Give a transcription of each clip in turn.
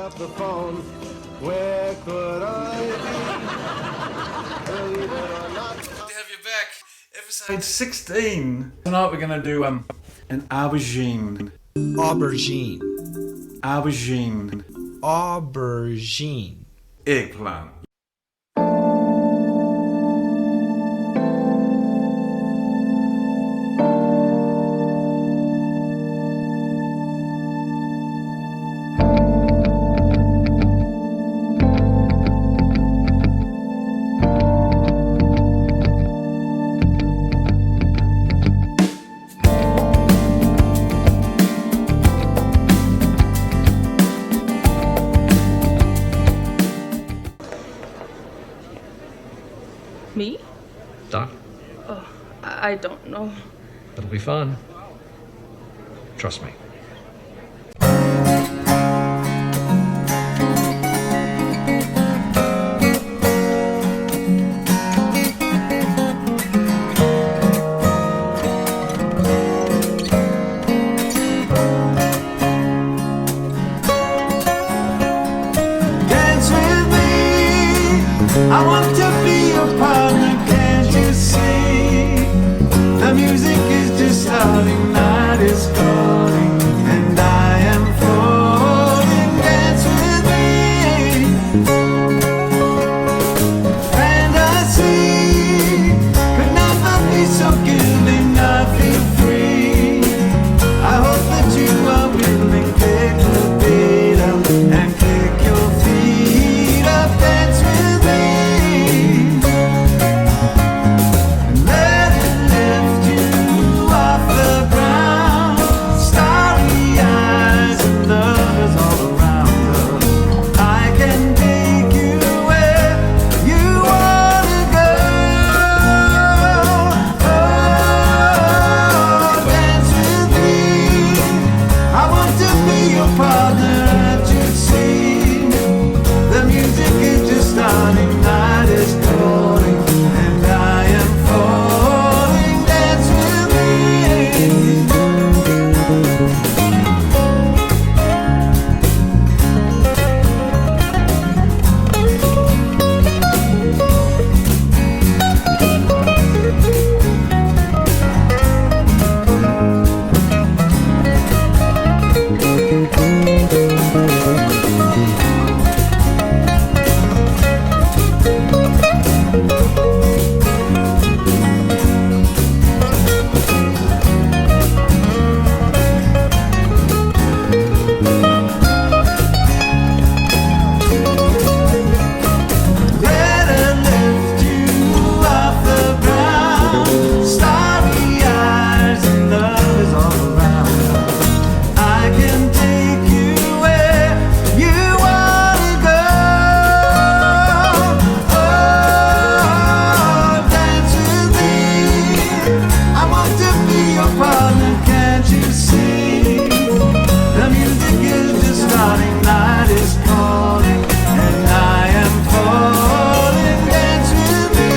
up the phone. Where could I be? Believe it or not. Good to have you back. Episode 16. Tonight we're going to do an aubergine. Aubergine. Aubergine. Aubergine. Eggplant. Me? Doc, Oh, I don't know. it'll be fun. Trust me. Dance with me. I want to be your partner. Can't you see? The music is just starting. Night is calling, and I am falling. Dance with me. Fantasy could never be so good, and I feel free. I hope that you are willing. Pick the beat up and kick your feet up. Dance with me. And let it lift you off the ground. Starry eyes and lovers all around us. I can take you where you wanna go. Oh, dance with me. I want to be your partner. Can't you see? The music is just starting. Night is calling, and I am falling. Dance with me. Let her lift you off the ground. Starry eyes and lovers all around us. I can take you where you wanna go. Oh, dance with me. I want to be your partner. Can't you see? The music is just starting. Night is calling, and I am falling. Dance with me.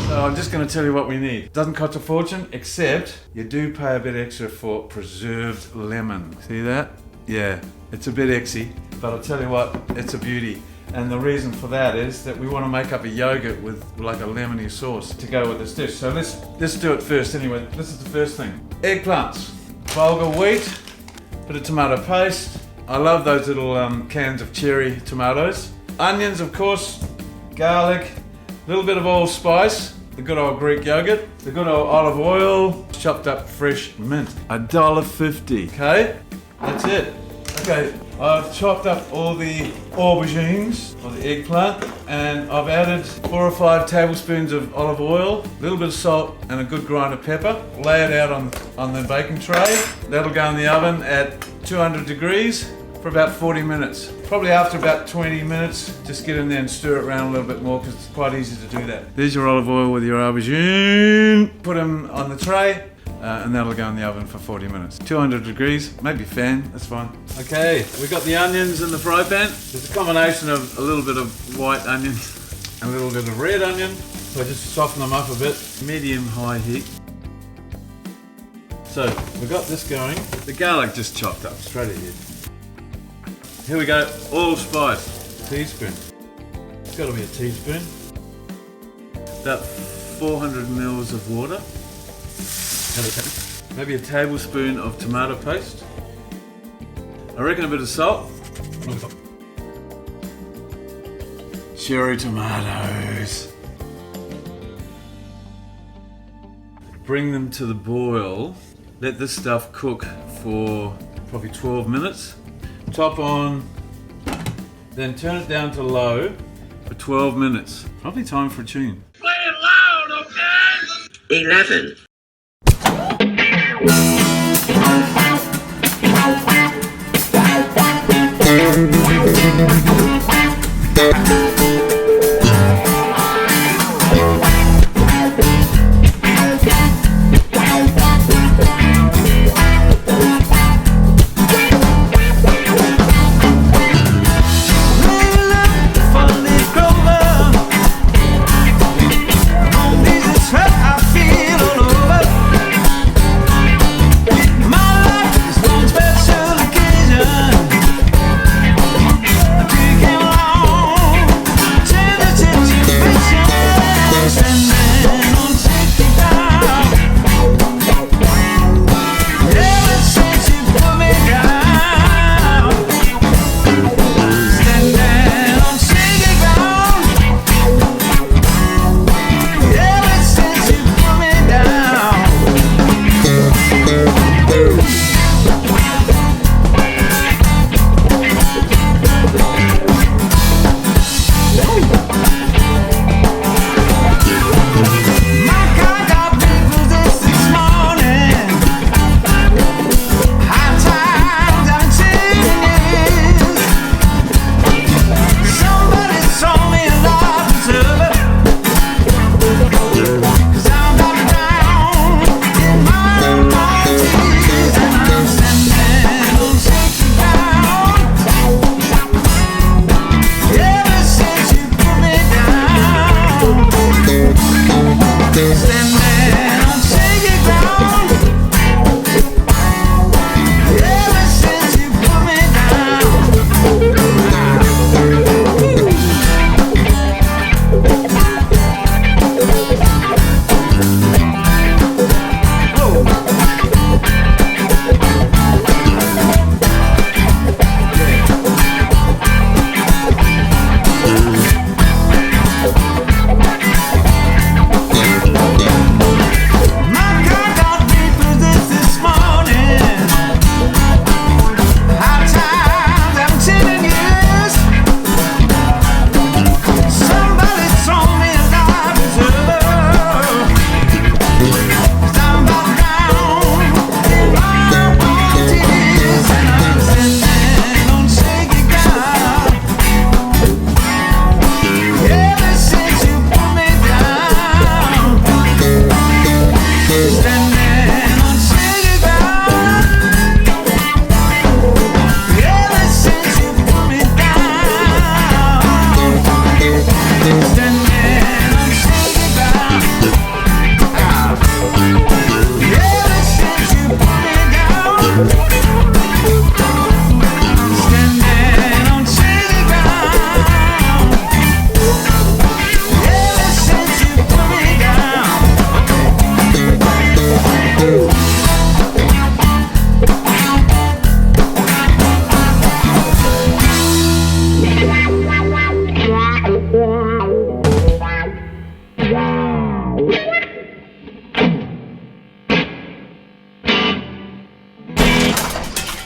So I'm just going to tell you what we need. Doesn't cost a fortune, except you do pay a bit extra for preserved lemon. See that? Yeah, it's a bit exy, but I'll tell you what, it's a beauty. And the reason for that is that we want to make up a yogurt with like a lemony sauce to go with this dish. So let's do it first anyway. This is the first thing. Eggplants, bulgur wheat, bit of tomato paste. I love those little cans of cherry tomatoes. Onions, of course, garlic, a little bit of allspice, the good old Greek yogurt, the good old olive oil, chopped up fresh mint. $1.50, okay? That's it. Okay, I've chopped up all the aubergines, or the eggplant, and I've added 4 or 5 tablespoons of olive oil, a little bit of salt, and a good grind of pepper. Lay it out on the baking tray. That'll go in the oven at 200 degrees for about 40 minutes. Probably after about 20 minutes, just get in there and stir it around a little bit more because it's quite easy to do that. There's your olive oil with your aubergine. Put them on the tray. And that'll go in the oven for 40 minutes. 200 degrees, maybe fan, that's fine. Okay, we got the onions in the fry pan. There's a combination of a little bit of white onion and a little bit of red onion. So I just soften them up a bit, medium-high heat. So we've got this going. The garlic just chopped up, straight ahead. Here we go, allspice, teaspoon. It's got to be a teaspoon. About 400 mils of water. Maybe a tablespoon of tomato paste. I reckon a bit of salt. Cherry tomatoes. Bring them to the boil. Let this stuff cook for probably 12 minutes. Top on, then turn it down to low for 12 minutes. Probably time for a tune. Play it loud, okay? 11.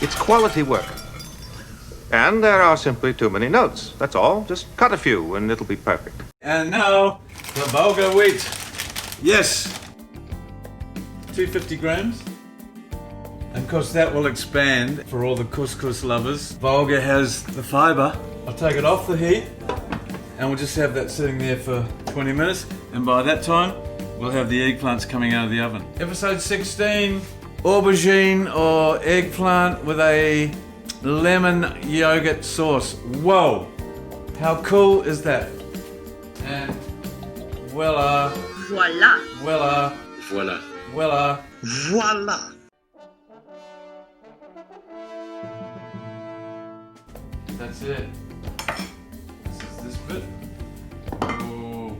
It's quality work. And there are simply too many notes. That's all. Just cut a few and it'll be perfect. And now, the vulgar wheat. Yes. 250 grams. And of course that will expand for all the couscous lovers. Vulgar has the fibre. I'll take it off the heat and we'll just have that sitting there for 20 minutes. And by that time, we'll have the eggplants coming out of the oven. Episode 16, aubergine or eggplant with a lemon yogurt sauce. Whoa, how cool is that? And voila, Voila. voila, Voila. voila. Voila. That's it. This is this bit. Ooh.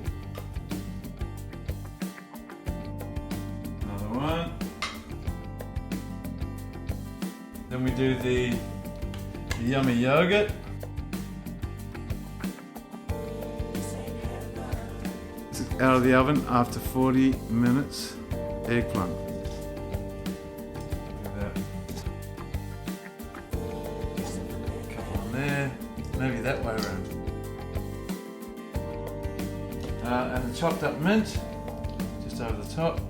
Another one. Then we do the yummy yogurt. It's out of the oven after 40 minutes. Eggplant. Look at that. Couple on there. Maybe that way around. And the chopped up mint. Just over the top.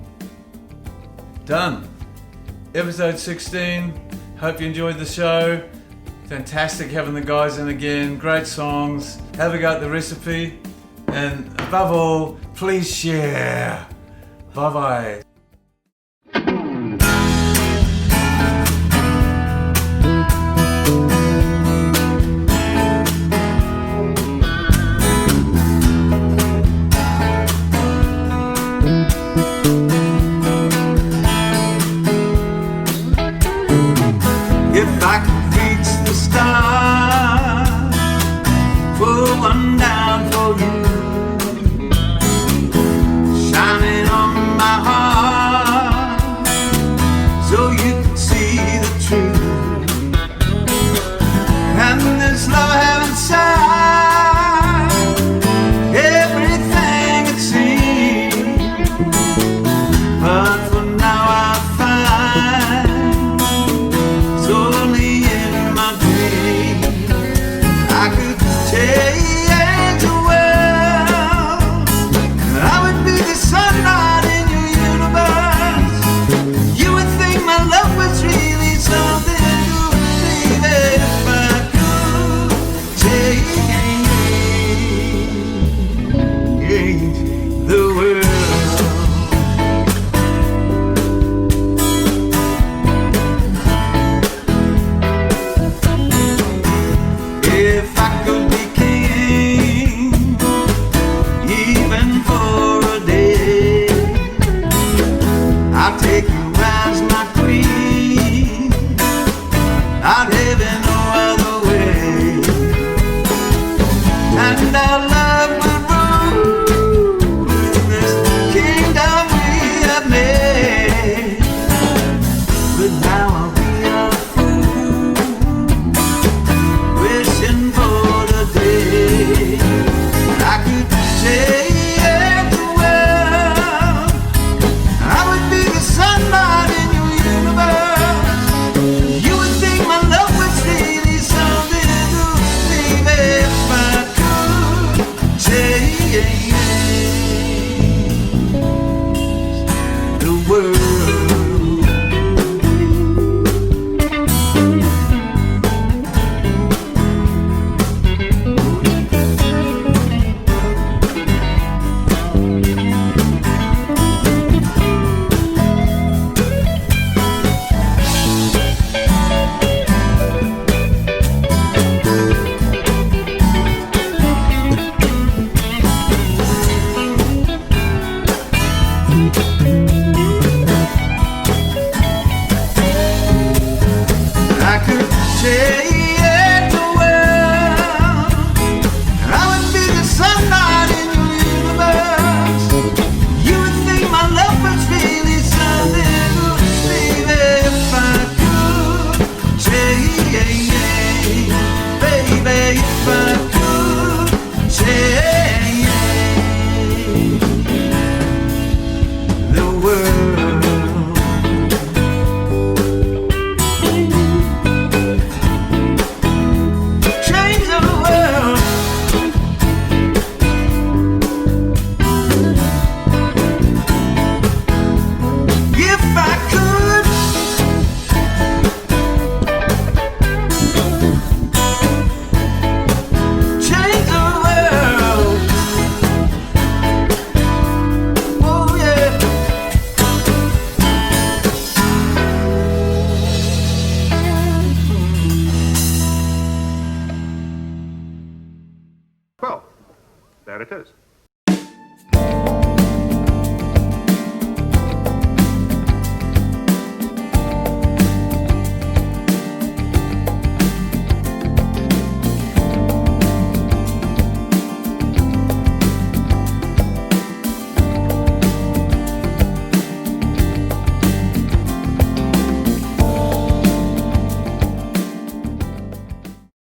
Done. Episode 16. Hope you enjoyed the show. Fantastic having the guys in again. Great songs. Have a go at the recipe. And above all, please share. Bye bye. If I could reach the stars, pull one down for you, shining on my heart, so you can see the truth. And this love I have inside, everything it seems, but for now I find only in my dreams I could change the world. I would be the sunlight in your universe. You would think my love was really something to believe if I could change the world. If I could be king, even for a day, I'll take you as my queen. I'd have it no other way. And our love would rule in this kingdom we have made. But now I'll be a fool, wishing for the day I could change the world. I would be the sunlight in your universe. You would think my love was really something to believe if I could change the world. it is.